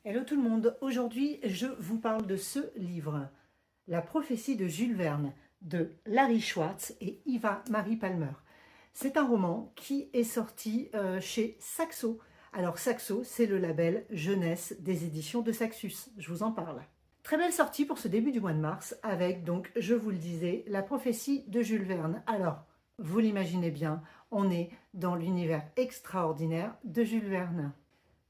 Hello tout le monde, aujourd'hui je vous parle de ce livre, La prophétie de Jules Verne de Larry Schwartz et Eva Marie Palmer. C'est un roman qui est sorti chez Saxo. Alors Saxo, c'est le label jeunesse des éditions de Saxus, je vous en parle. Très belle sortie pour ce début du mois de mars avec donc, je vous le disais, La prophétie de Jules Verne. Alors, vous l'imaginez bien, on est dans l'univers extraordinaire de Jules Verne.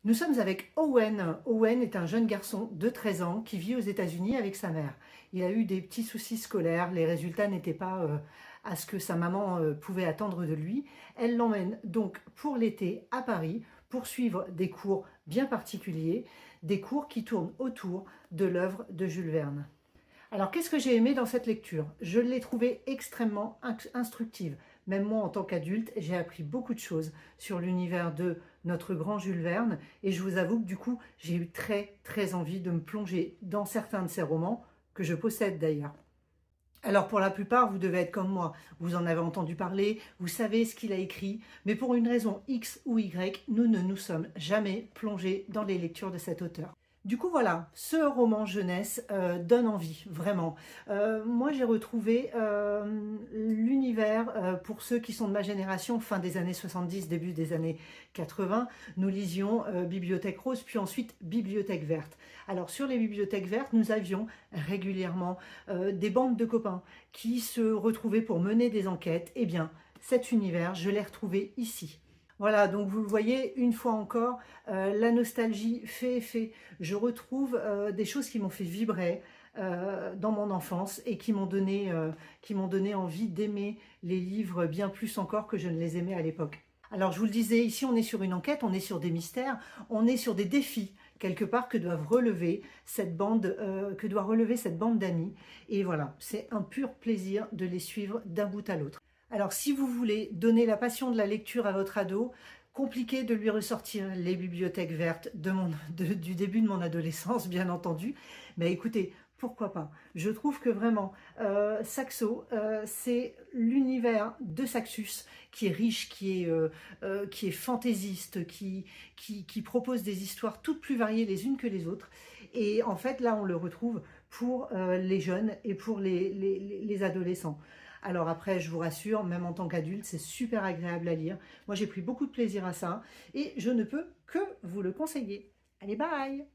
Nous sommes avec Owen. Owen est un jeune garçon de 13 ans qui vit aux États-Unis avec sa mère. Il a eu des petits soucis scolaires, les résultats n'étaient pas à ce que sa maman pouvait attendre de lui. Elle l'emmène donc pour l'été à Paris pour suivre des cours bien particuliers, des cours qui tournent autour de l'œuvre de Jules Verne. Alors, qu'est-ce que j'ai aimé dans cette lecture? Je l'ai trouvée extrêmement instructive. Même moi, en tant qu'adulte, j'ai appris beaucoup de choses sur l'univers de notre grand Jules Verne. Et je vous avoue que du coup, j'ai eu très envie de me plonger dans certains de ses romans, que je possède d'ailleurs. Alors pour la plupart, vous devez être comme moi, vous en avez entendu parler, vous savez ce qu'il a écrit, mais pour une raison X ou Y, nous ne nous sommes jamais plongés dans les lectures de cet auteur. Du coup voilà, ce roman jeunesse donne envie, vraiment. Moi j'ai retrouvé l'univers, pour ceux qui sont de ma génération, fin des années 70, début des années 80, nous lisions Bibliothèque Rose, puis ensuite Bibliothèque Verte. Alors sur les bibliothèques vertes, nous avions régulièrement des bandes de copains qui se retrouvaient pour mener des enquêtes. Eh bien, cet univers, je l'ai retrouvé ici. Voilà, donc vous le voyez, une fois encore, la nostalgie fait effet. Je retrouve des choses qui m'ont fait vibrer dans mon enfance et qui m'ont donné envie d'aimer les livres bien plus encore que je ne les aimais à l'époque. Alors je vous le disais, ici on est sur une enquête, on est sur des mystères, on est sur des défis quelque part que doit relever cette bande d'amis. Et voilà, c'est un pur plaisir de les suivre d'un bout à l'autre. Alors si vous voulez donner la passion de la lecture à votre ado, compliqué de lui ressortir les bibliothèques vertes du début de mon adolescence, bien entendu, mais écoutez, pourquoi pas? Je trouve que vraiment, Saxo, c'est l'univers de Saxus qui est riche, qui est fantaisiste, qui propose des histoires toutes plus variées les unes que les autres. Et en fait, là, on le retrouve pour les jeunes et pour les adolescents. Alors après, je vous rassure, même en tant qu'adulte, c'est super agréable à lire. Moi, j'ai pris beaucoup de plaisir à ça et je ne peux que vous le conseiller. Allez, bye!